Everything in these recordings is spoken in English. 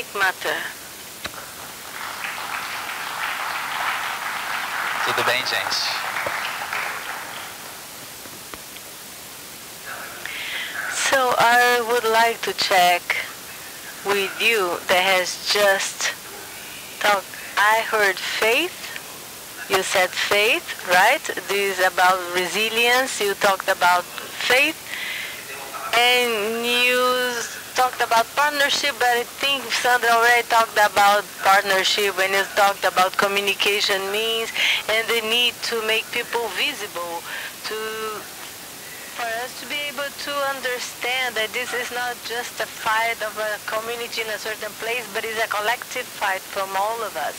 Dominic Barter. Tudo bem, gente? So I would like to check with you that has just talked. I heard faith. You said faith, right? This is about resilience. You talked about faith. And you talked about partnership, but I think Sandra already talked about partnership when you talked about communication means and the need to make people visible, for us to be able to understand that this is not just a fight of a community in a certain place, but it's a collective fight from all of us.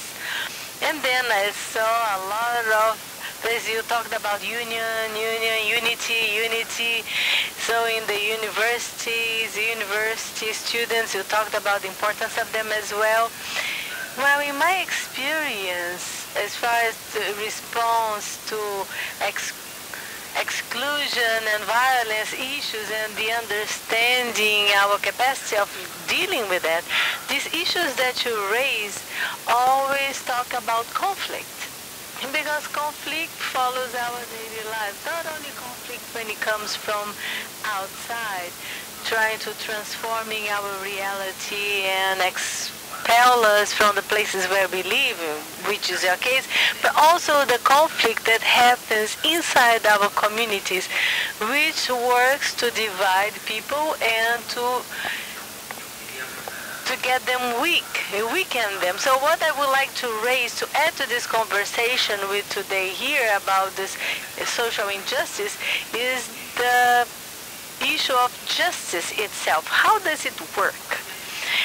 And then I saw a lot of places you talked about unity. So in the university students, you talked about the importance of them as well. Well, in my experience, as far as the response to exclusion and violence issues and the understanding our capacity of dealing with that, these issues that you raise always talk about conflict. Because conflict follows our daily lives. Not only conflict when it comes from outside, trying to transforming our reality and expel us from the places where we live, which is your case, but also the conflict that happens inside our communities, which works to divide people and to get them weaken them. So what I would like to raise, to add to this conversation with today here about this social injustice, is the issue of justice itself. How does it work?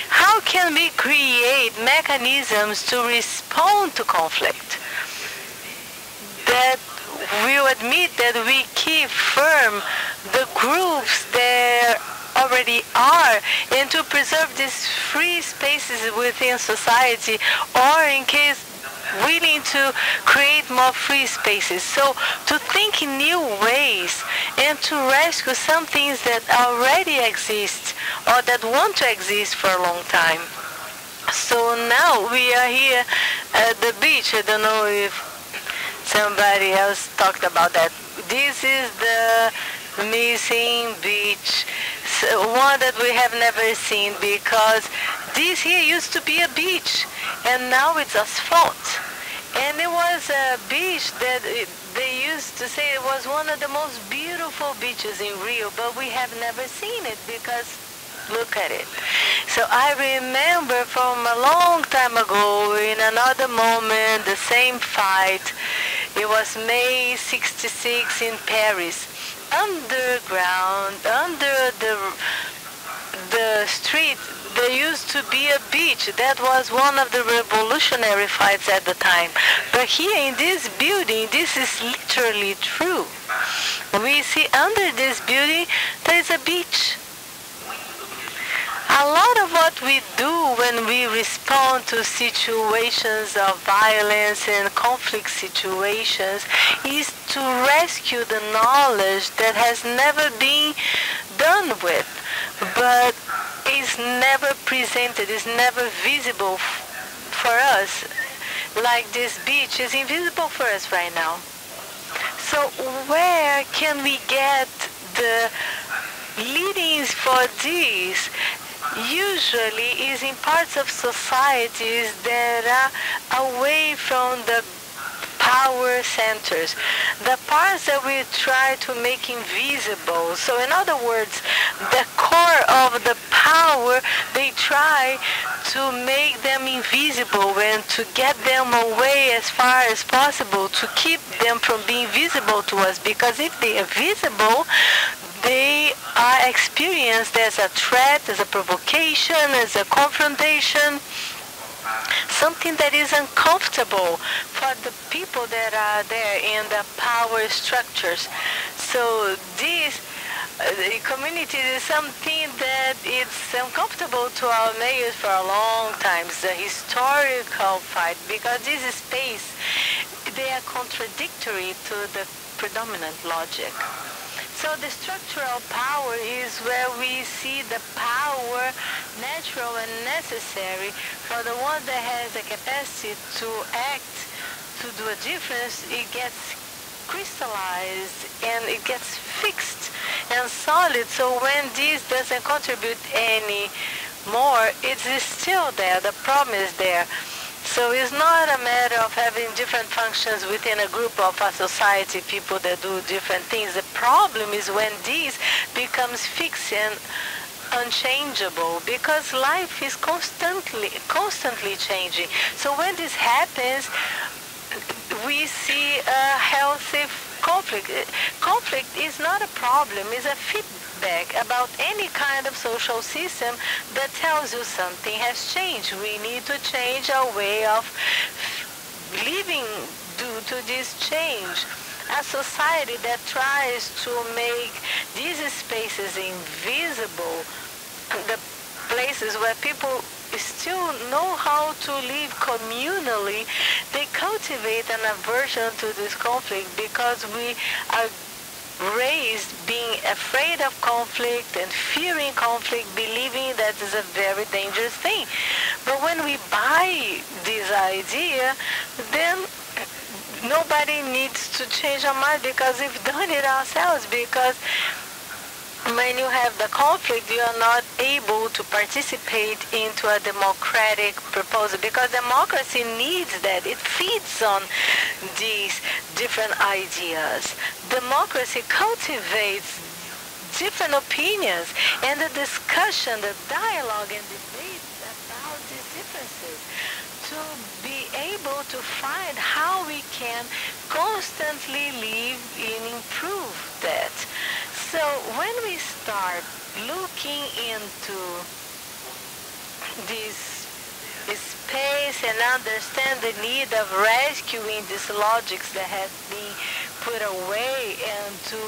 How can we create mechanisms to respond to conflict that will admit that we keep firm the groups that already are, and to preserve these free spaces within society, or in case willing to create more free spaces. So to think in new ways and to rescue some things that already exist or that want to exist for a long time. So now we are here at the beach. I don't know if somebody else talked about that. This is the missing beach, one that we have never seen, because this here used to be a beach and now it's asphalt. And it was a beach that they used to say it was one of the most beautiful beaches in Rio, but we have never seen it because look at it. So I remember from a long time ago, in another moment, the same fight. It was May 66 in Paris. Underground, under the street, there used to be a beach. That was one of the revolutionary fights at the time. But here in this building, this is literally true. We see under this building, there is a beach. A lot of what we do when we respond to situations of violence and conflict situations is to rescue the knowledge that has never been done with, but is never presented, is never visible for us. Like this beach is invisible for us right now. So where can we get the leadings for this? Usually is in parts of societies that are away from the power centers, the parts that we try to make invisible. So in other words, the core of the power, they try to make them invisible and to get them away as far as possible, to keep them from being visible to us, because if they are visible, they are experienced as a threat, as a provocation, as a confrontation, something that is uncomfortable for the people that are there in the power structures. So this community is something that it's uncomfortable to our mayors for a long time. It's a historical fight, because this space, they are contradictory to the predominant logic. So So the structural power is where we see the power natural and necessary for the one that has the capacity to act, to do a difference. It gets crystallized and it gets fixed and solid. So when this doesn't contribute any more, it is still there. The problem is there. So it's not a matter of having different functions within a group of a society, people that do different things. The problem is when this becomes fixed and unchangeable, because life is constantly changing. So when this happens, we see a healthy conflict. Conflict is not a problem, it's a feedback about any kind of social system that tells you something has changed. We need to change our way of living due to this change. A society that tries to make these spaces invisible, the places where people still know how to live communally, they cultivate an aversion to this conflict because we are raised being afraid of conflict and fearing conflict, believing that is a very dangerous thing. But when we buy this idea, then nobody needs to change our mind because we've done it ourselves. Because when you have the conflict, you are not able to participate into a democratic proposal, because democracy needs that. It feeds on these different ideas. Democracy cultivates different opinions, and the discussion, the dialogue and debate about these differences, to be able to find how we can constantly live and improve that. So when we start looking into this space and understand the need of rescuing these logics that have been put away and to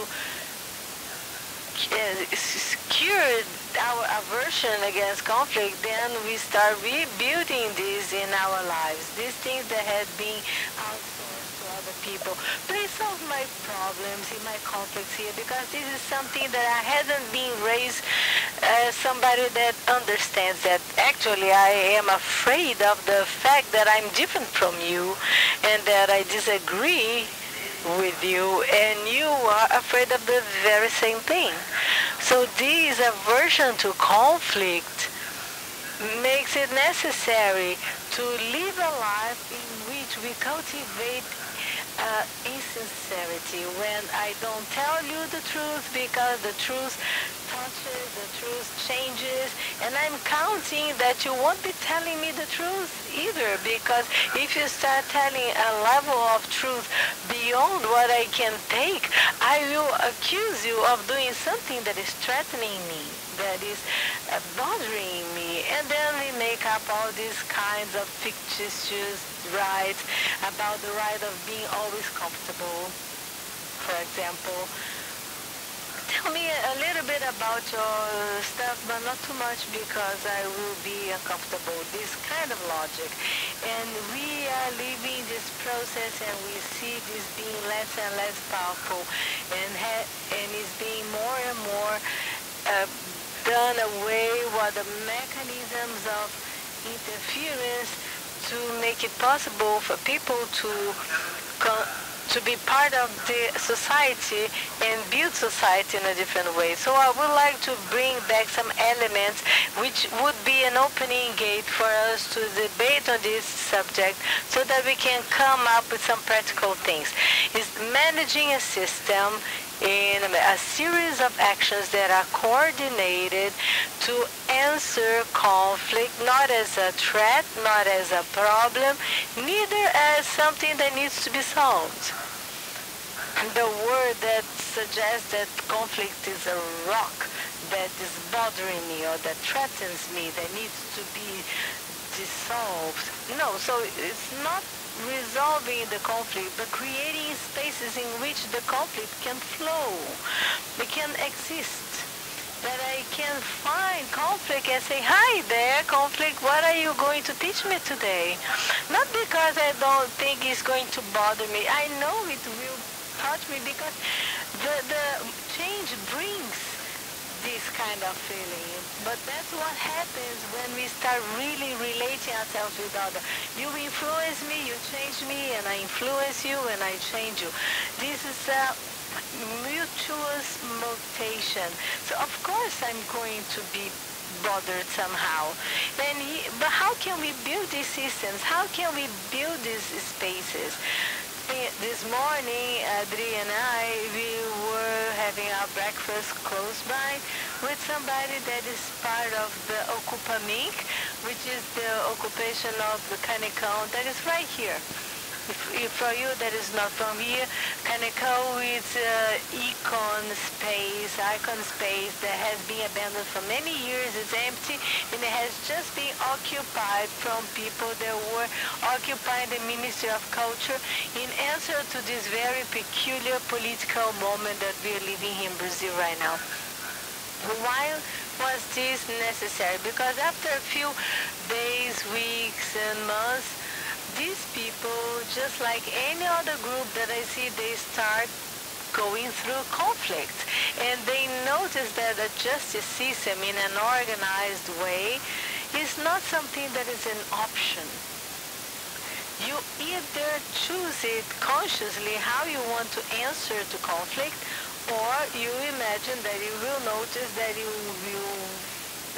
cure our aversion against conflict, then we start rebuilding this in our lives. These things that had been outsourced to other people. Please solve my problems in my conflicts here, because this is something that I hadn't been raised as somebody that understands that actually I am afraid of the fact that I'm different from you and that I disagree with you, and you are afraid of the very same thing. So this aversion to conflict makes it necessary to live a life in which we cultivate insincerity, when I don't tell you the truth because the truth touches, the truth changes, and I'm counting that you won't be telling me the truth either, because if you start telling a level of truth beyond what I can take, I will accuse you of doing something that is threatening me, that is bothering me, and then we make up all these kinds of fictitious rights about the right of being always comfortable, for example. Tell me a little bit about your stuff, but not too much because I will be uncomfortable. This kind of logic. And we are living this process and we see this being less and less powerful, and is being more and more done away with the mechanisms of interference to make it possible for people to be part of the society and build society in a different way. So I would like to bring back some elements which would be an opening gate for us to debate on this subject so that we can come up with some practical things. It's managing a system in a series of actions that are coordinated to answer conflict, not as a threat, not as a problem, neither as something that needs to be solved. The word that suggests that conflict is a rock that is bothering me or that threatens me, that needs to be dissolved. No, so it's not resolving the conflict, but creating spaces in which the conflict can flow, it can exist. That I can find conflict and say, hi there, conflict, what are you going to teach me today? Not because I don't think it's going to bother me. I know it will touch me because the change kind of feeling. But that's what happens when we start really relating ourselves with others. You influence me, you change me, and I influence you, and I change you. This is a mutual mutation. So of course I'm going to be bothered somehow. But how can we build these systems? How can we build these spaces? This morning, Adri and I, we were having our breakfast close by with somebody that is part of the Ocupamink, which is the occupation of the Canecão that is right here. If for you that is not from here, Canecão is icon space that has been abandoned for many years. It's empty, and it has just been occupied from people that were occupying the Ministry of Culture in answer to this very peculiar political moment that we are living in Brazil right now. Why was this necessary? Because after a few days, weeks, and months, these people, just like any other group that I see, they start going through conflict. And they notice that the justice system in an organized way is not something that is an option. You either choose it consciously how you want to answer to conflict, or you imagine that you will notice that you will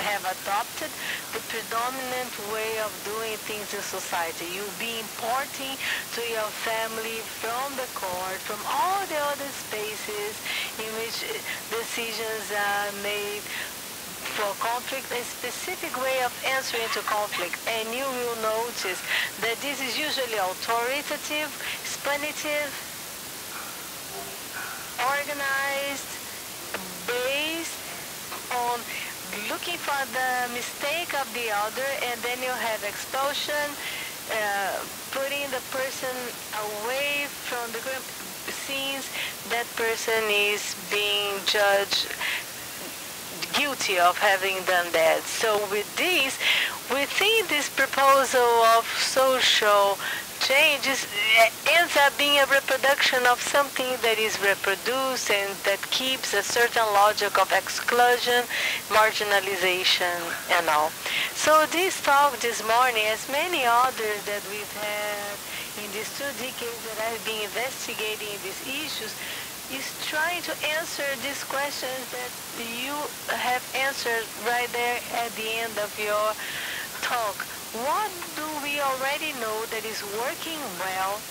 have adopted the predominant way of doing things in society. You'll be importing to your family from the court, from all the other spaces in which decisions are made for conflict, a specific way of answering to conflict. And you will notice that this is usually authoritative, explanative, organized, based on looking for the mistake of the other, and then you have expulsion, putting the person away from the group. Since that person is being judged guilty of having done that. So with this, we think this proposal of social changes ends up being a reproduction of something that is reproduced and that keeps a certain logic of exclusion, marginalization, and all. So this talk this morning, as many others that we've had in these 2 decades that I've been investigating these issues, is trying to answer these questions that you have answered right there at the end of your talk. What do we already know that is working well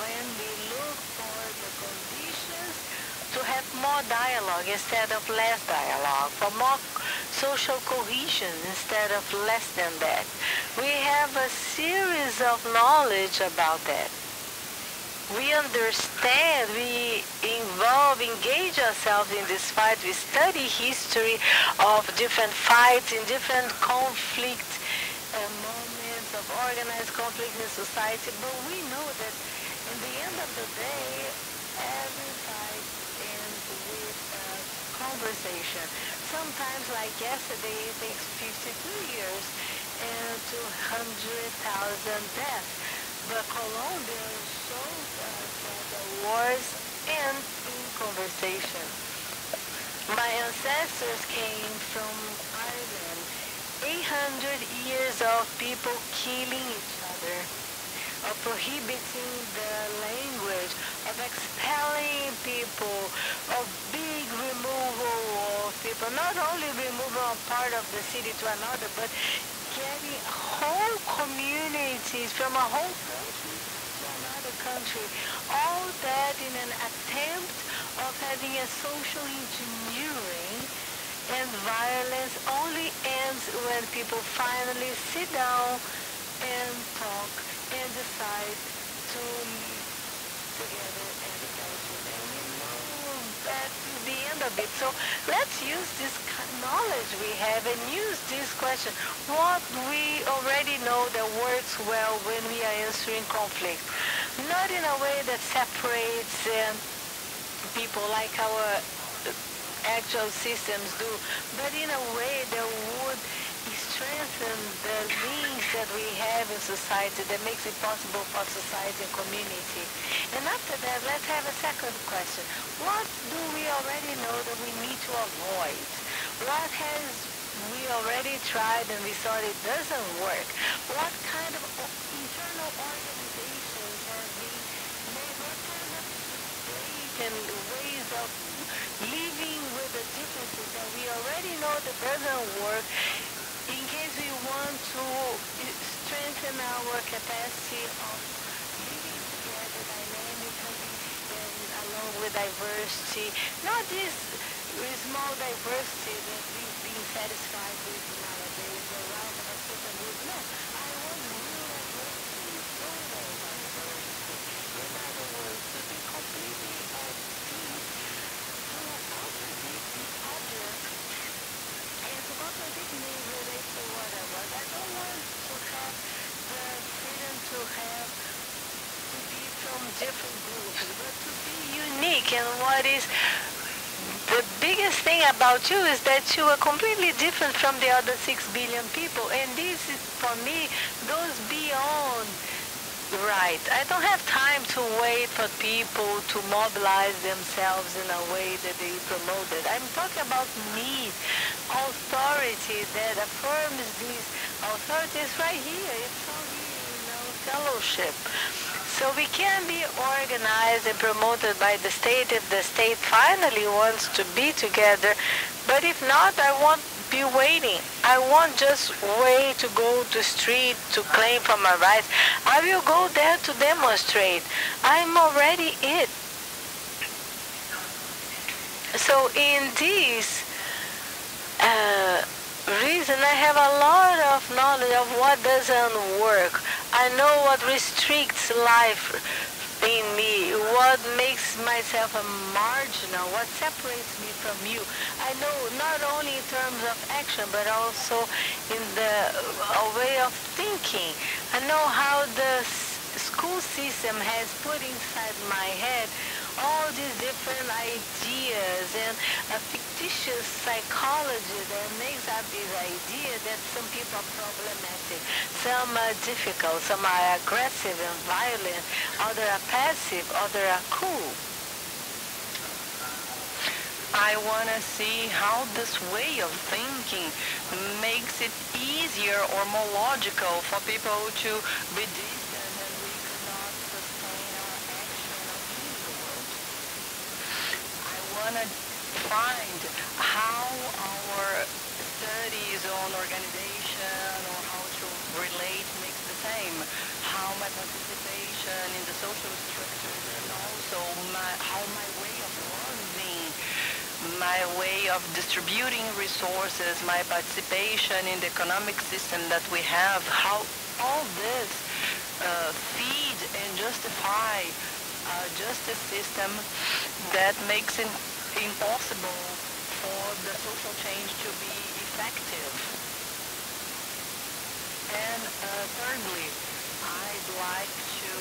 when we look for the conditions to have more dialogue instead of less dialogue, for more social cohesion instead of less than that? We have a series of knowledge about that. We understand, we engage ourselves in this fight. We study history of different fights in different conflict moments of organized conflict in society, but we know that in the end of the day, every fight ends with a conversation. Sometimes, like yesterday, it takes 52 years and 200,000 deaths. But Colombia shows us that the wars end in conversation. My ancestors came from Ireland. 800 years of people killing each other, of prohibiting the language, of expelling people, of big removal of people, not only removal of part of the city to another, but getting whole communities from a whole country to another country. All that in an attempt of having a social engineering, and violence only ends when people finally sit down and talk and decide to live together as a culture. And we know that is the end of it. So let's use this knowledge we have and use this question. What we already know that works well when we are answering conflict. Not in a way that separates people like our actual systems do, but in a way that would strengthen the links that we have in society, that makes it possible for society and community. And after that, let's have a second question. What do we already know that we need to avoid? What has we already tried and we thought it doesn't work? What kind of internal organizations have been made? What kind of debate and ways of living with the differences that we already know that doesn't work in case we want to strengthen our capacity of living together dynamically and along with diversity, not this small diversity that we've been satisfied with nowadays around a certain group. No, I want real diversity, total diversity. In other words, to be completely at peace, to contradict the other, and to contradict me relates to what I was. I don't want to have the freedom to have to be from different groups, but to be unique. And what is the biggest thing about you is that you are completely different from the other 6 billion people. And this is, for me, goes beyond right. I don't have time to wait for people to mobilize themselves in a way that they promoted. I'm talking about need, authority that affirms these authorities right here. It's all here, fellowship. So we can be organized and promoted by the state if the state finally wants to be together. But if not, I won't be waiting. I won't just wait to go to street to claim for my rights. I will go there to demonstrate. I'm already it. So in this reason, I have a lot of knowledge of what doesn't work. I know what restricts life in me, what makes myself a marginal, what separates me from you. I know not only in terms of action, but also in the way of thinking. I know how the school system has put inside my head all these different ideas and a fictitious psychology that makes up these ideas that some people are problematic, some are difficult, some are aggressive and violent, others are passive, others are cool. I want to see how this way of thinking makes it easier or more logical for people to be distant and we cannot sustain our action of being the world. I want to find how our studies on organization or how to relate makes the same, how my participation in the social structures and also how my way of learning, my way of distributing resources, my participation in the economic system that we have, how all this feed and justify a justice system that makes it impossible for the social change to be effective. And thirdly, I'd like to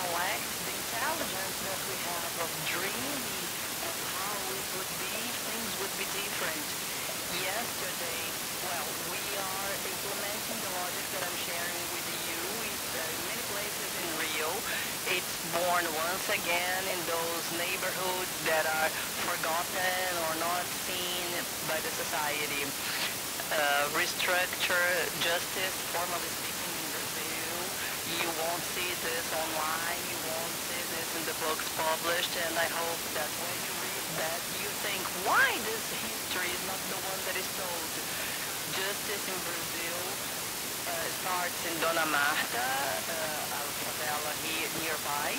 collect the intelligence that we have of dreaming of how it would be if things would be different. Yesterday, well, we are implementing the logic that I'm sharing with you. It's in many places in Rio. It's born once again in those neighborhoods that are forgotten or not seen by the society. Restructure justice, formally speaking, in Brazil. You won't see this online. You won't see this in the books published. And I hope that when you read that, you think, why this history is not the one that is told? Justice in Brazil starts in Dona Marta, a favela here nearby,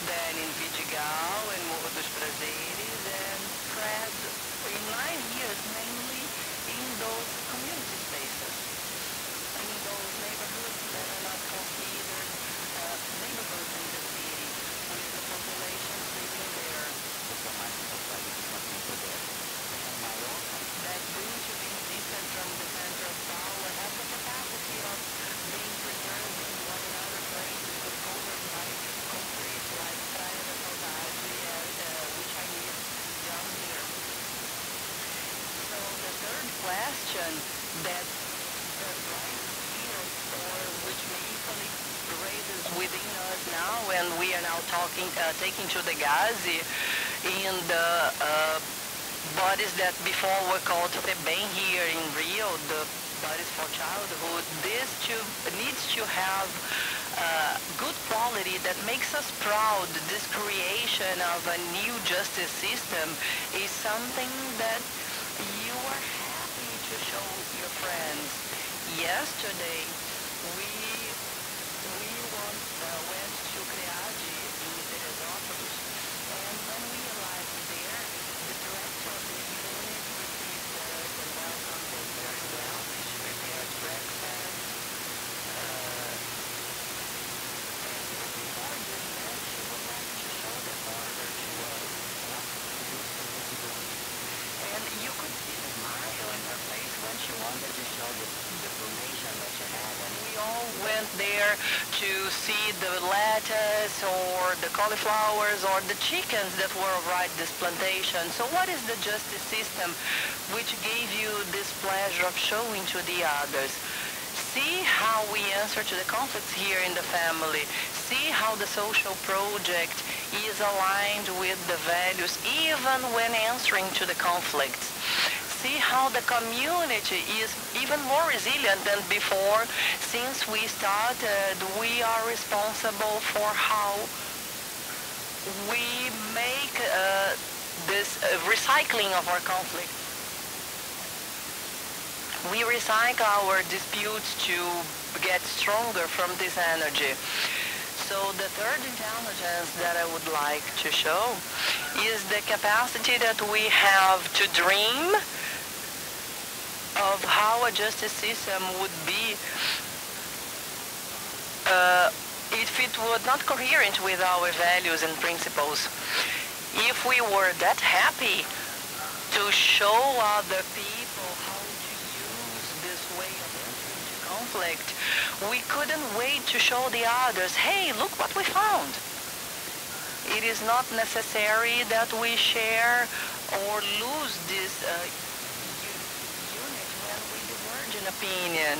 then in Vidigal and Morro dos Prazeres, and spread in 9 years mainly in those community spaces, in those neighborhoods that are not considered neighborhoods in the city, with the population living there. That due to being distant from the center of Paulo have the capacity of being preserved in one another places but covered by concrete like Praia da Saudade, which I live down here. So the third question that rises here, or which meaningfully raises within us now, and we are now taking to the Gazi in the bodies that before were called FEBEM here in Rio, the bodies for childhood, needs to have good quality that makes us proud. This creation of a new justice system is something that you are happy to show your friends. Yesterday, we went to Creade in Teresópolis, and when we arrived there, the director of the unit received us and welcomed us very well. She prepared breakfast. Before doing that, she would like to show the order to us. And you could see the smile in her face when she wanted to show the formation that she had. And we all went there to see the lettuce or the cauliflowers or the chickens that were right this plantation. So what is the justice system which gave you this pleasure of showing to the others? See how we answer to the conflicts here in the family. See how the social project is aligned with the values even when answering to the conflicts. See how the community is even more resilient than before. Since we started, we are responsible for how we make this recycling of our conflicts. We recycle our disputes to get stronger from this energy. So the third intelligence that I would like to show is the capacity that we have to dream of how a justice system would be if it were not coherent with our values and principles. If we were that happy to show other people how to use this way of answering to conflict, we couldn't wait to show the others, hey, look what we found. It is not necessary that we share or lose this unit when we diverge in opinion.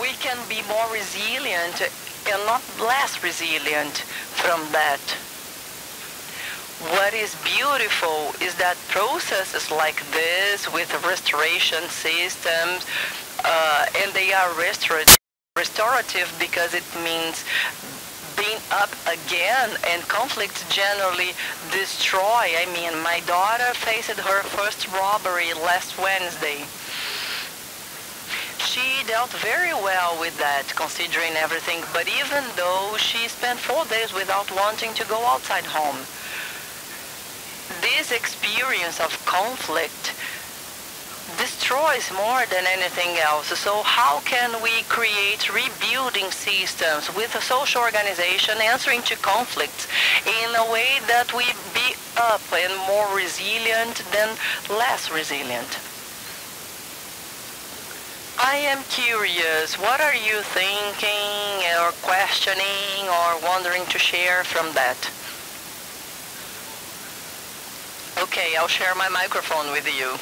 We can be more resilient and not less resilient from that. What is beautiful is that processes like this with restoration systems, and they are restorative because it means being up again, and conflicts generally destroy. I mean, my daughter faced her first robbery last Wednesday. She dealt very well with that, considering everything, but even though she spent 4 days without wanting to go outside home. This experience of conflict destroys more than anything else. So how can we create rebuilding systems with a social organization answering to conflicts in a way that we be up and more resilient than less resilient? I am curious, what are you thinking or questioning or wanting to share from that? Okay, I'll share my microphone with you.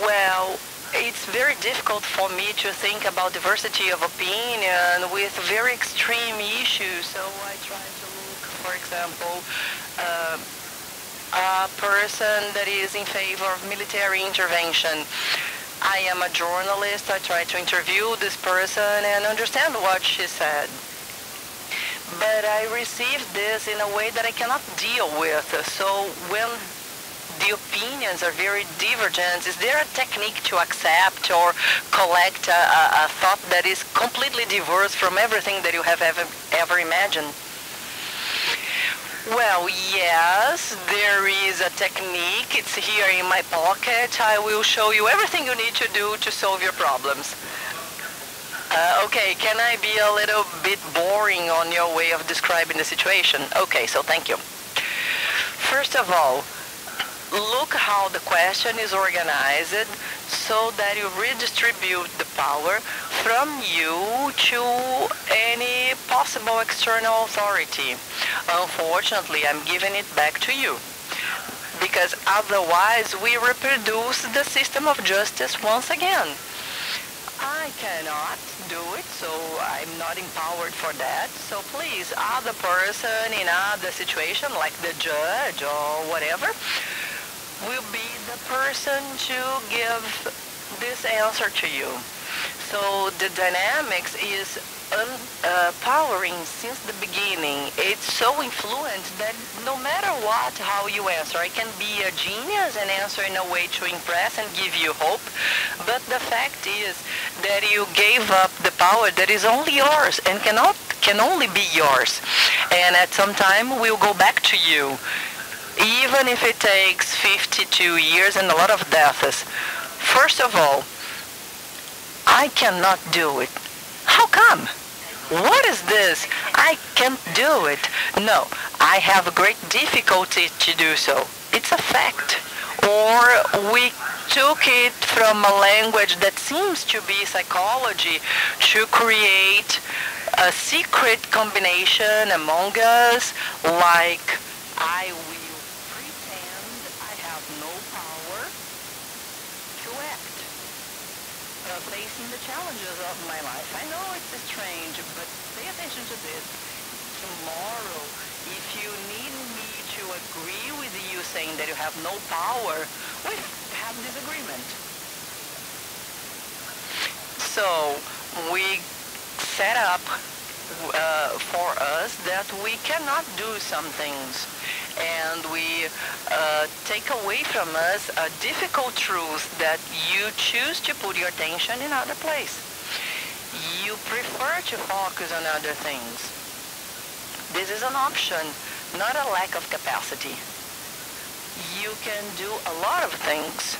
Well, it's very difficult for me to think about diversity of opinion with very extreme issues. So I try to look, for example, a person that is in favor of military intervention. I am a journalist. I try to interview this person and understand what she said. But I received this in a way that I cannot deal with. So when the opinions are very divergent, is there a technique to accept or collect a thought that is completely diverse from everything that you have ever imagined? Well, yes, there is a technique. It's here in my pocket. I will show you everything you need to do to solve your problems. Okay, can I be a little bit boring on your way of describing the situation? Okay, so thank you. First of all, look how the question is organized so that you redistribute the power from you to any possible external authority. Unfortunately, I'm giving it back to you, because otherwise we reproduce the system of justice once again. I cannot do it, so I'm not empowered for that. So please, other person in other situation, like the judge or whatever, will be the person to give this answer to you. So the dynamics is powering since the beginning. It's so influent that no matter what, how you answer, I can be a genius and answer in a way to impress and give you hope. But the fact is that you gave up the power that is only yours and can only be yours. And at some time will go back to you, even if it takes 52 years and a lot of deaths. First of all, I cannot do it. How come? What is this? I can't do it. No, I have a great difficulty to do so. It's a fact. Or we took it from a language that seems to be psychology to create a secret combination among us, like I will pretend I have no power to act, facing the challenges of my life. I know it's strange, but pay attention to this. Tomorrow, if you need me to agree with you saying that you have no power, we have disagreement. So we set up for us that we cannot do some things, and we take away from us a difficult truth that you choose to put your attention in other place. You prefer to focus on other things. This is an option, not a lack of capacity. You can do a lot of things.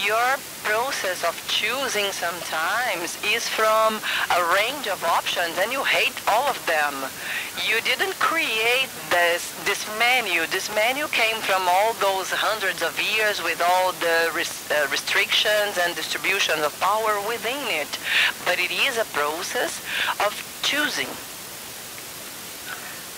Your process of choosing sometimes is from a range of options, and you hate all of them. You didn't create this menu. This menu came from all those hundreds of years with all the restrictions and distribution of power within it. But it is a process of choosing.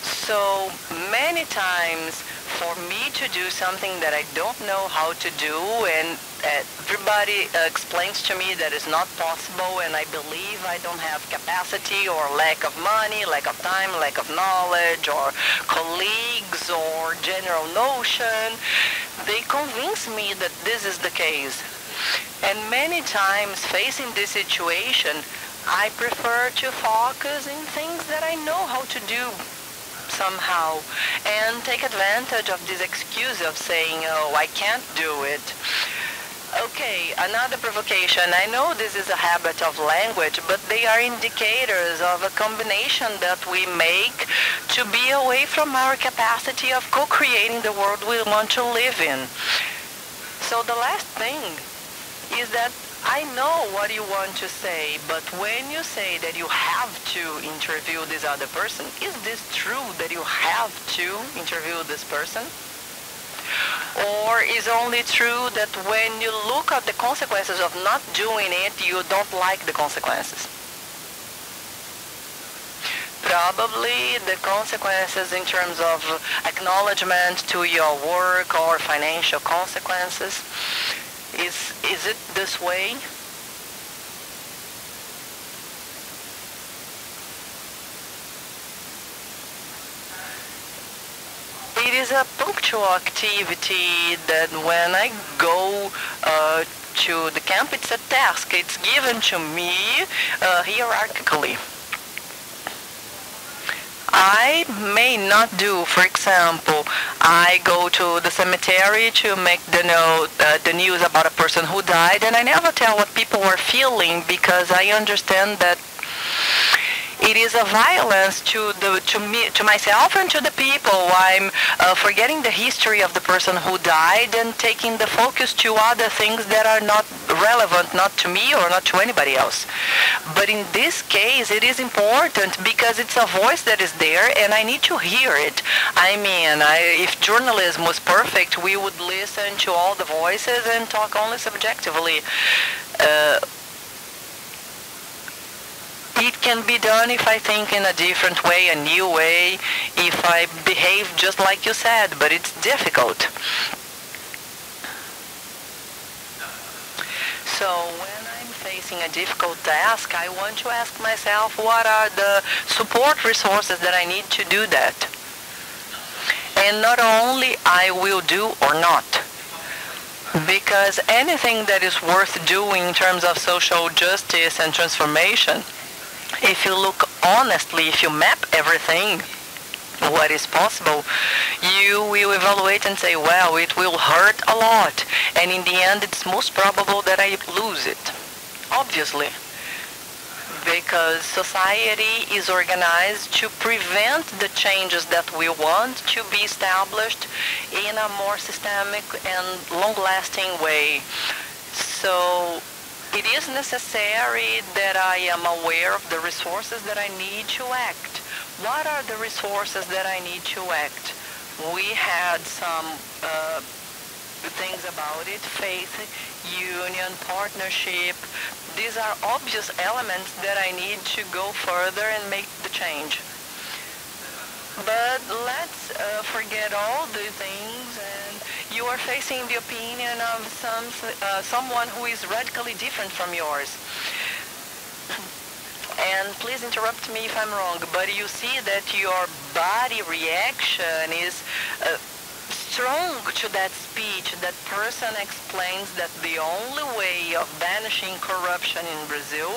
So many times for me to do something that I don't know how to do, and everybody explains to me that it's not possible, and I believe I don't have capacity, or lack of money, lack of time, lack of knowledge, or colleagues, or general notion, they convince me that this is the case. And many times facing this situation, I prefer to focus in things that I know how to do somehow, and take advantage of this excuse of saying, oh, I can't do it. Okay, another provocation. I know this is a habit of language, but they are indicators of a combination that we make to be away from our capacity of co-creating the world we want to live in. So the last thing is that I know what you want to say, but when you say that you have to interview this other person, is this true that you have to interview this person? Or is only true that when you look at the consequences of not doing it, you don't like the consequences? Probably the consequences in terms of acknowledgement to your work or financial consequences. Is it this way? It is a punctual activity that when I go to the camp, it's a task. It's given to me hierarchically. I may not do, for example, I go to the cemetery to make the news about a person who died, and I never tell what people are feeling because I understand that it is a violence to me, to myself and to the people. I'm forgetting the history of the person who died and taking the focus to other things that are not relevant, not to me or not to anybody else. But in this case, it is important because it's a voice that is there and I need to hear it. I mean, if journalism was perfect, we would listen to all the voices and talk only subjectively. It can be done if I think in a different way, a new way, if I behave just like you said, but it's difficult. So when I'm facing facing a difficult task, I want to ask myself what are the support resources that I need to do that. And not only I will do or not. Because anything that is worth doing in terms of social justice and transformation, if you look honestly, if you map everything, what is possible, you will evaluate and say, well, it will hurt a lot. And in the end, it's most probable that I lose it. Obviously. Because society is organized to prevent the changes that we want to be established in a more systemic and long-lasting way. So it is necessary that I am aware of the resources that I need to act. What are the resources that I need to act? We had some things about it: faith, union, partnership. These are obvious elements that I need to go further and make the change. But let's forget all the things, and you are facing the opinion of someone who is radically different from yours. And please interrupt me if I'm wrong, but you see that your body reaction is strong to that speech. That person explains that the only way of banishing corruption in Brazil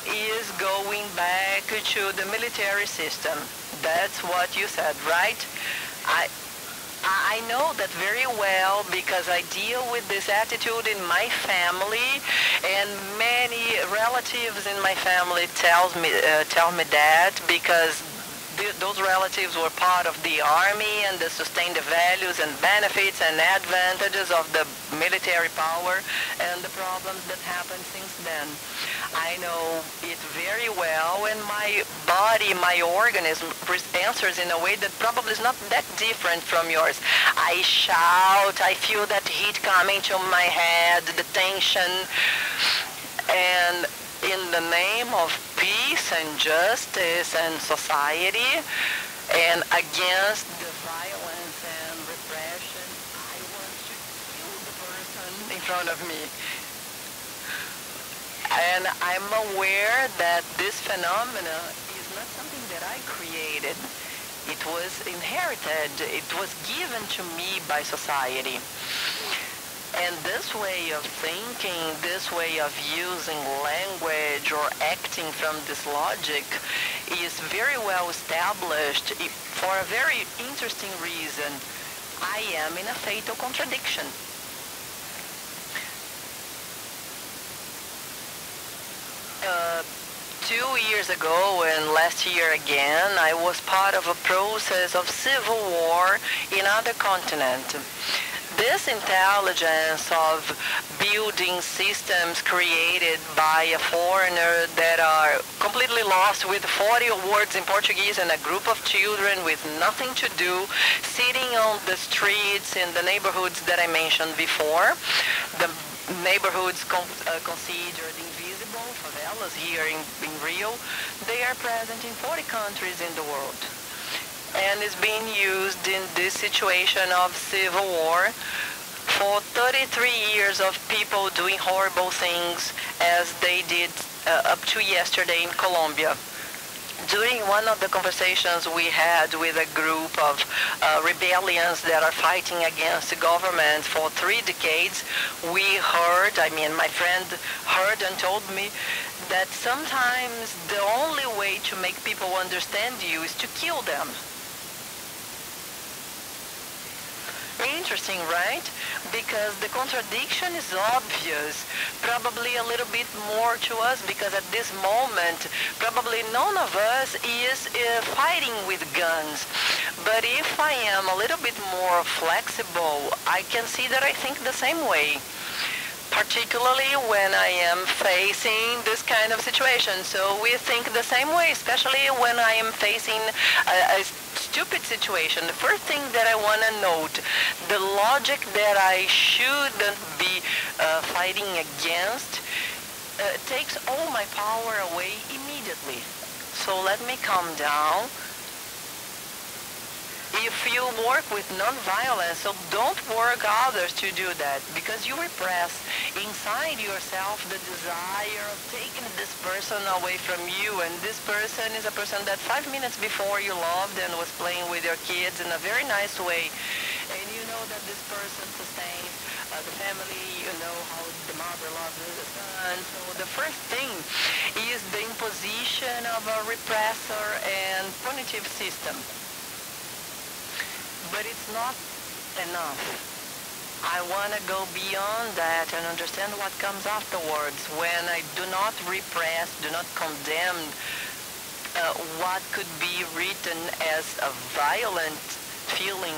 is going back to the military system. That's what you said, right? I know that very well because I deal with this attitude in my family, and many relatives in my family tell me that, because those relatives were part of the army and they sustained the values and benefits and advantages of the military power and the problems that happened since then. I know it very well, and my body, my organism answers in a way that probably is not that different from yours. I shout, I feel that heat coming to my head, the tension, and in the name of peace and justice and society, and against the violence and repression, I want to kill the person in front of me. And I'm aware that this phenomena is not something that I created. It was inherited. It was given to me by society. And this way of thinking, this way of using language or acting from this logic is very well established for a very interesting reason. I am in a fatal contradiction. 2 years ago and last year again, I was part of a process of civil war in other continent. This intelligence of building systems created by a foreigner that are completely lost with 40 words in Portuguese and a group of children with nothing to do, sitting on the streets in the neighborhoods that I mentioned before, the neighborhoods considered invisible, favelas here in Rio, they are present in 40 countries in the world. And is being used in this situation of civil war for 33 years of people doing horrible things as they did up to yesterday in Colombia. During one of the conversations we had with a group of rebellions that are fighting against the government for 3 decades, we heard, my friend heard and told me that sometimes the only way to make people understand you is to kill them. Interesting, right? Because the contradiction is obvious, probably a little bit more to us, because at this moment, probably none of us is fighting with guns. But if I am a little bit more flexible, I can see that I think the same way, particularly when I am facing this kind of situation. So we think the same way, especially when I am facing a stupid situation. The first thing that I want to note, the logic that I shouldn't be fighting against takes all my power away immediately. So let me calm down. If you work with non-violence, so don't work others to do that, because you repress. inside yourself the desire of taking this person away from you, and this person is a person that 5 minutes before you loved and was playing with your kids in a very nice way, and you know that this person sustains the family, you know how the mother loves the son. So the first thing is the imposition of a repressor and punitive system. But it's not enough. I want to go beyond that and understand what comes afterwards when I do not repress, do not condemn what could be written as a violent feeling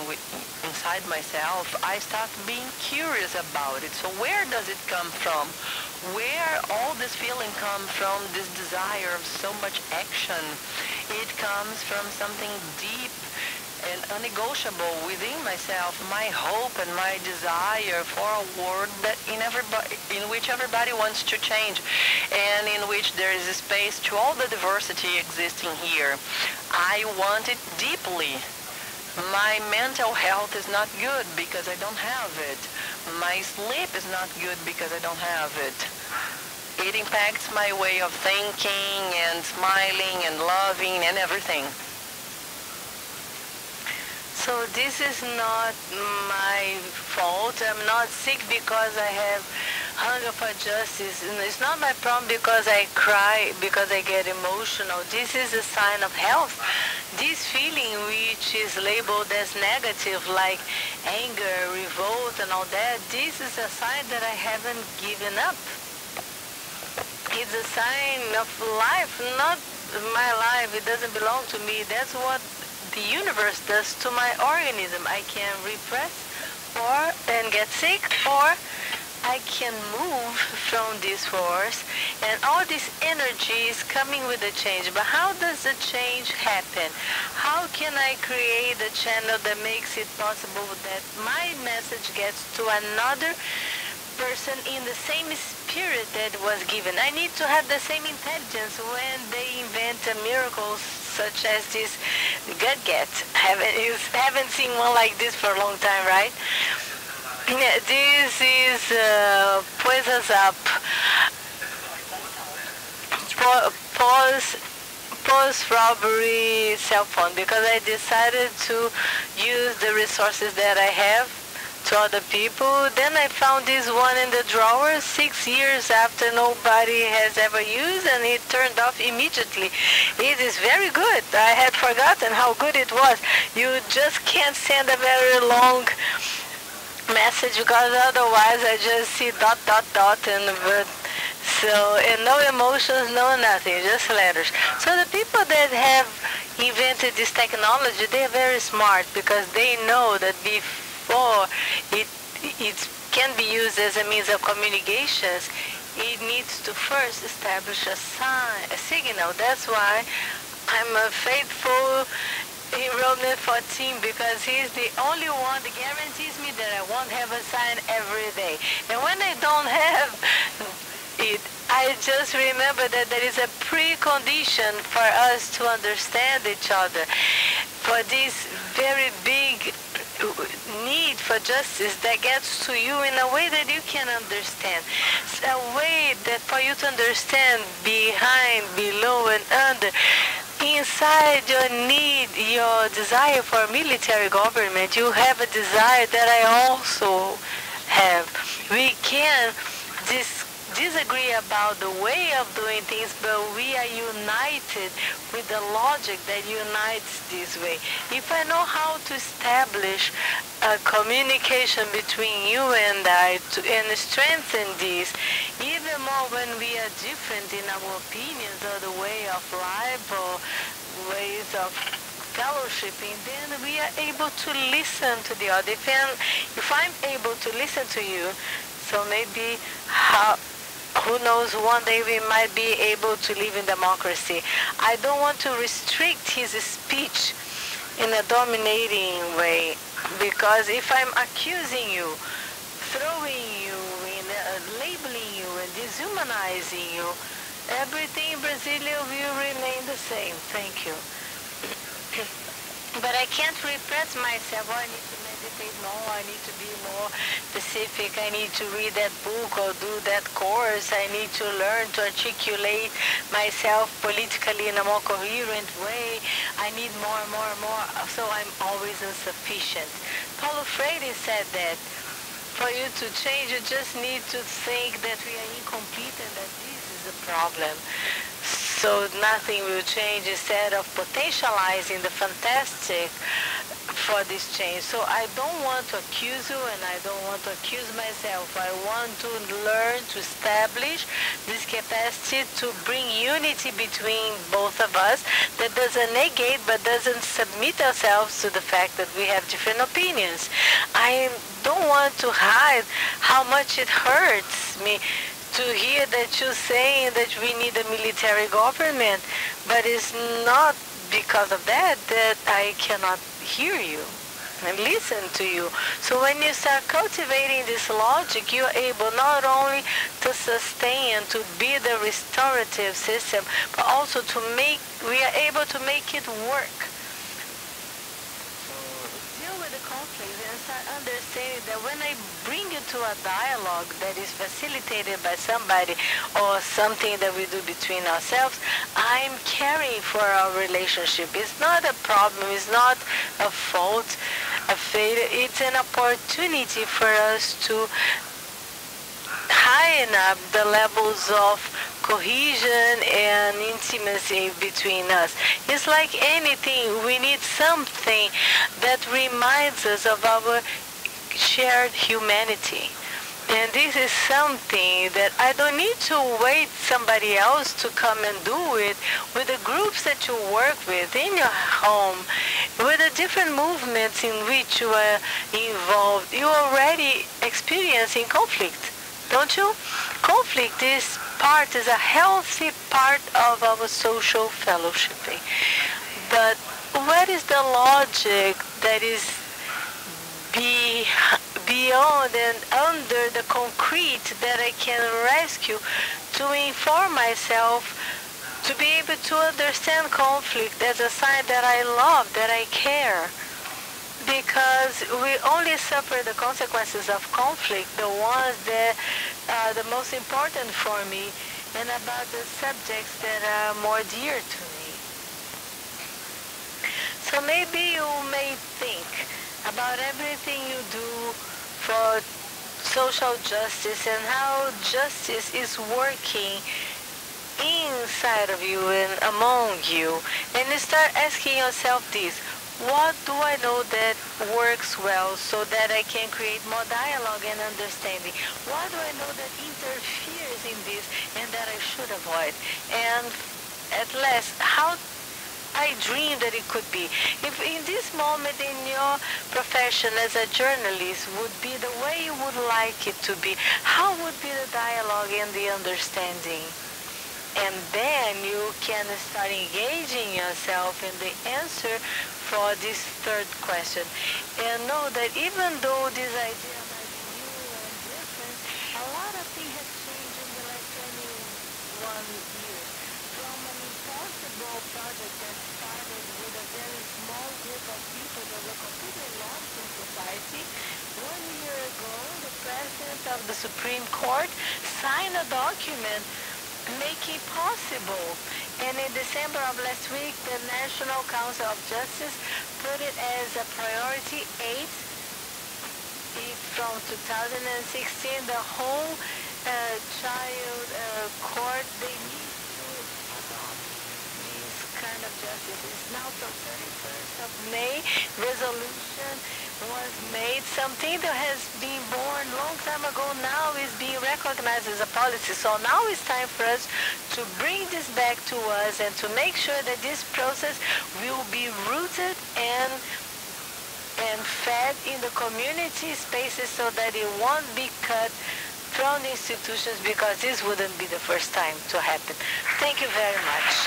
inside myself. I start being curious about it. So where does it come from? Where all this feeling comes from, this desire of so much action? It comes from something deep and unnegotiable within myself, my hope and my desire for a world that in which everybody wants to change, and in which there is a space to all the diversity existing here. I want it deeply. My mental health is not good because I don't have it. My sleep is not good because I don't have it. It impacts my way of thinking and smiling and loving and everything. So this is not my fault. I'm not sick because I have hunger for justice. And it's not my problem because I cry, because I get emotional. This is a sign of health. This feeling which is labeled as negative, like anger, revolt, and all that, this is a sign that I haven't given up. It's a sign of life, not my life. It doesn't belong to me. That's what the universe does to my organism. I can repress and get sick, or I can move from this force, and all this energy is coming with the change. But how does the change happen? How can I create a channel that makes it possible that my message gets to another person in the same spirit that was given? I need to have the same intelligence when they invent miracles such as this gut. Haven't seen one like this for a long time, right? This is Poisas Up. Post-robbery cell phone, because I decided to use the resources that I have to other people. Then I found this one in the drawer 6 years after nobody has ever used, and it turned off immediately. It is very good. I had forgotten how good it was. You just can't send a very long message because otherwise I just see ... and no emotions, no nothing, just letters. So the people that have invented this technology, they're very smart because they know that before it can be used as a means of communications, it needs to first establish a signal. That's why I'm a faithful Roman 14, because he's the only one that guarantees me that I won't have a sign every day. And when I don't have it, I just remember that there is a precondition for us to understand each other, for this very big need for justice that gets to you in a way that you can understand. It's a way that for you to understand behind, below, and under. Inside your need, your desire for military government, you have a desire that I also have. We can disagree about the way of doing things, but we are united with the logic that unites this way. If I know how to establish a communication between you and I and strengthen this, even more when we are different in our opinions or the way of life or ways of fellowshipping, then we are able to listen to the other. If I'm able to listen to you, so maybe who knows, one day we might be able to live in democracy. I don't want to restrict his speech in a dominating way, because if I'm accusing you, throwing you, labeling you, and dehumanizing you, everything in Brasilia will remain the same. Thank you. But I can't repress myself. Oh, I need to meditate more. I need to be more specific. I need to read that book or do that course. I need to learn to articulate myself politically in a more coherent way. I need more and more and more. So I'm always insufficient. Paulo Freire said that for you to change, you just need to think that we are incomplete and that this is a problem. So nothing will change instead of potentializing the fantastic for this change. So I don't want to accuse you and I don't want to accuse myself. I want to learn to establish this capacity to bring unity between both of us that doesn't negate but doesn't submit ourselves to the fact that we have different opinions. I don't want to hide how much it hurts me to hear that you're saying that we need a military government, but it's not because of that that I cannot hear you and listen to you. So when you start cultivating this logic, you're able not only to sustain and to be the restorative system, but also we are able to make it work. Conflict and start understanding that when I bring you to a dialogue that is facilitated by somebody or something that we do between ourselves, I'm caring for our relationship. It's not a problem, it's not a fault, a failure. It's an opportunity for us to heighten up the levels of cohesion and intimacy between us. It's like anything, we need something that reminds us of our shared humanity. And this is something that I don't need to wait somebody else to come and do it with the groups that you work with in your home, with the different movements in which you are involved. You're already experiencing conflict, don't you? Conflict is a healthy part of our social fellowshipping. But what is the logic that is beyond and under the concrete that I can rescue to inform myself, to be able to understand conflict as a sign that I love, that I care? Because we only suffer the consequences of conflict, the ones that are the most important for me, and about the subjects that are more dear to me. So maybe you may think about everything you do for social justice and how justice is working inside of you and among you. And you start asking yourself this: what do I know that works well so that I can create more dialogue and understanding? What do I know that interferes in this and that I should avoid? And at last, how I dream that it could be. If in this moment in your profession as a journalist would be the way you would like it to be, how would be the dialogue and the understanding? And then you can start engaging yourself in the answer for this third question. And know that even though this idea might be new and different, a lot of things have changed in the last 21 years. From an impossible project that started with a very small group of people that were completely lost in society, 1 year ago, the President of the Supreme Court signed a document make it possible. And in December of last week, the National Council of Justice put it as a priority 8. From 2016, the whole child court, they need to adopt this kind of justice. It's now from 31st of May, resolution was made. Something that has been born a long time ago now is being recognized as a policy. So now it's time for us to bring this back to us and to make sure that this process will be rooted and fed in the community spaces so that it won't be cut from the institutions, because this wouldn't be the first time to happen. Thank you very much.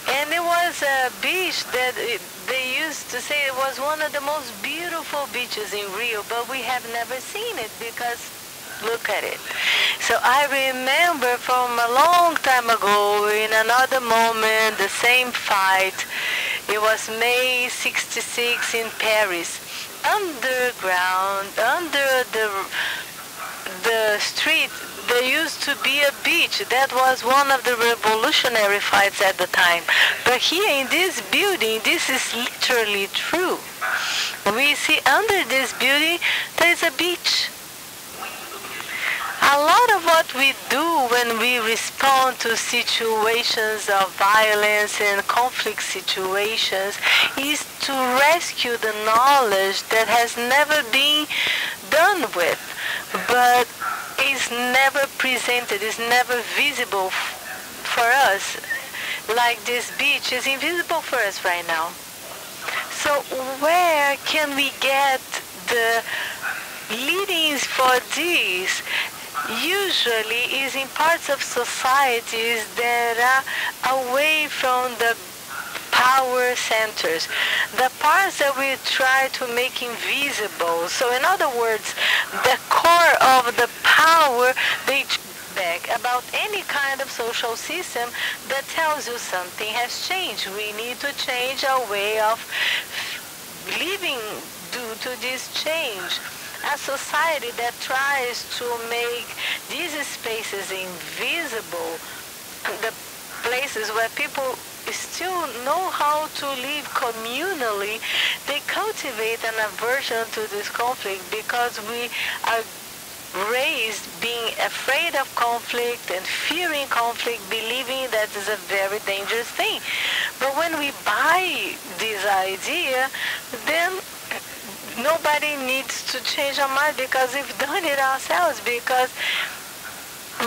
And it was a beach that they used beautiful beaches in Rio, but we have never seen it because look at it. So I remember from a long time ago, in another moment, the same fight. It was May 66 in Paris. Underground, under the street, there used to be a beach. That was one of the revolutionary fights at the time. But here in this building, this is literally true. We see under this building, there is a beach. A lot of what we do when we respond to situations of violence and conflict situations is to rescue the knowledge that has never been done with, but is never presented, is never visible for us. Like this beach is invisible for us right now. So where can we get the leadings for this? Usually is in parts of societies that are away from the power centers, the parts that we try to make invisible. So in other words, the core of the power, they back about any kind of social system that tells you something has changed. We need to change our way of living due to this change. A society that tries to make these spaces invisible, the places where people still know how to live communally, they cultivate an aversion to this conflict because we are raised being afraid of conflict and fearing conflict, believing that is a very dangerous thing. But when we buy this idea, then nobody needs to change our mind because we've done it ourselves. Because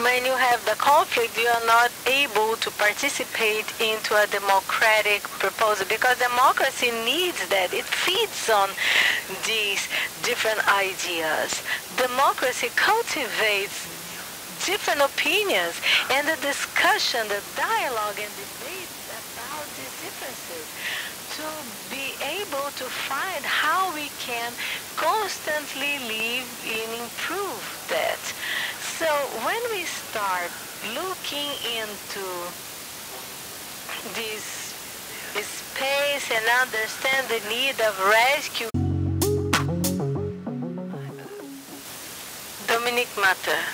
when you have the conflict, you are not able to participate into a democratic proposal because democracy needs that. It feeds on these different ideas. Democracy cultivates different opinions, and the discussion, the dialogue and debate about these differences to be able to find how we can constantly live and improve that. So when we start looking into this space and understand the need of rescue, Dominic Barter.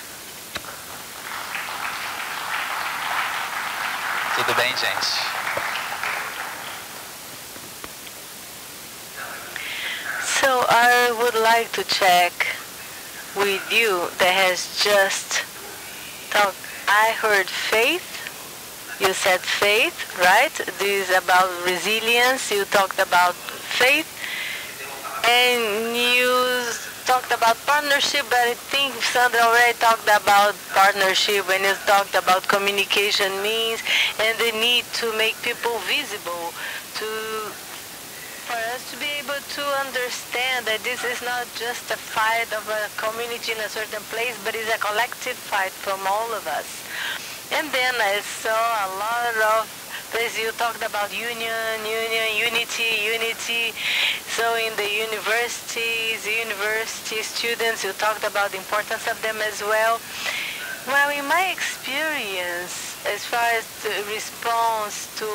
Tudo bem, gente? So I would like to check with you that has just talked. I heard faith. You said faith, right? This is about resilience. You talked about faith. And you talked about partnership, but I think Sandra already talked about partnership when you talked about communication means and the need to make people visible, for us to be able to understand that this is not just a fight of a community in a certain place, but it's a collective fight from all of us. And then I saw a lot of places you talked about unity. So in the university students, you talked about the importance of them as well. Well, in my experience, as far as the response to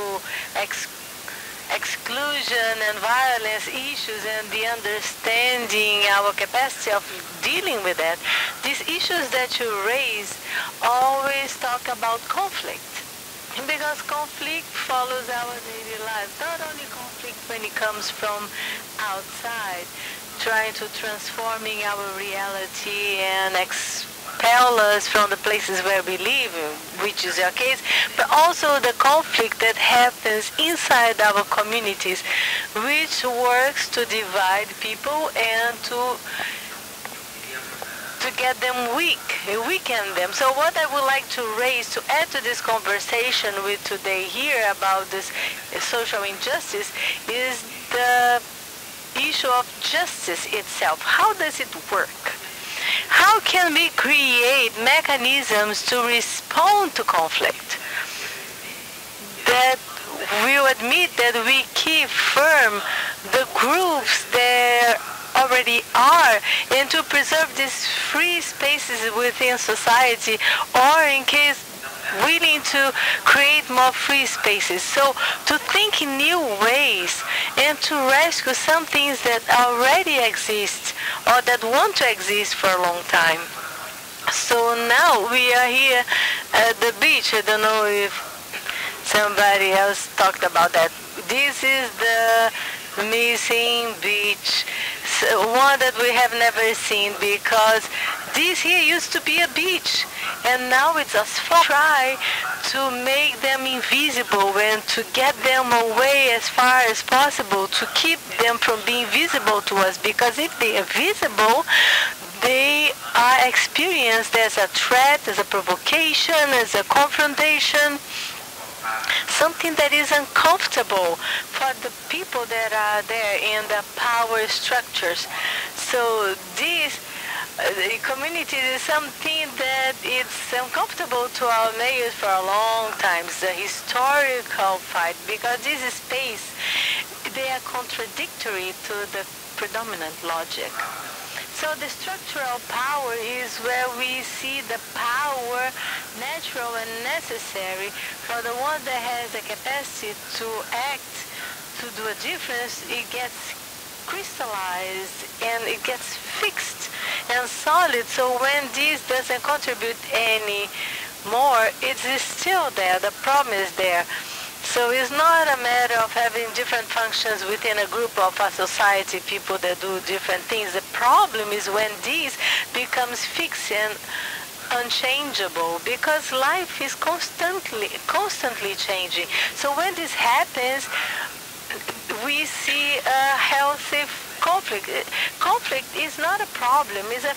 exclusion and violence issues and the understanding our capacity of dealing with that, these issues that you raise always talk about conflict. Because conflict follows our daily lives, not only conflict when it comes from outside, trying to transforming our reality and expel us from the places where we live, which is your case, but also the conflict that happens inside our communities, which works to divide people and to get them weaken them. So what I would like to raise, to add to this conversation with today here about this social injustice, is the issue of justice itself. How does it work? How can we create mechanisms to respond to conflict that will admit that we keep firm the groups that already are, and to preserve these free spaces within society, or in case willing to create more free spaces. So to think in new ways and to rescue some things that already exist or that want to exist for a long time. So now we are here at the beach. I don't know if somebody else talked about that. This is the missing beach, one that we have never seen, because this here used to be a beach, and now it's asphalt. Try to make them invisible and to get them away as far as possible, to keep them from being visible to us, because if they are visible, they are experienced as a threat, as a provocation, as a confrontation, something that is uncomfortable for the people that are there in the power structures. So this the community is something that it's uncomfortable to our mayors for a long time. It's a historical fight, because this space, they are contradictory to the predominant logic. So the structural power is where we see the power natural and necessary for the one that has the capacity to act, to do a difference. It gets crystallized and it gets fixed and solid. So when this doesn't contribute any more, it is still there. The problem is there. So it's not a matter of having different functions within a group of a society, people that do different things. The problem is when this becomes fixed and unchangeable, because life is constantly changing. So when this happens, we see a healthy conflict. Conflict is not a problem, it's a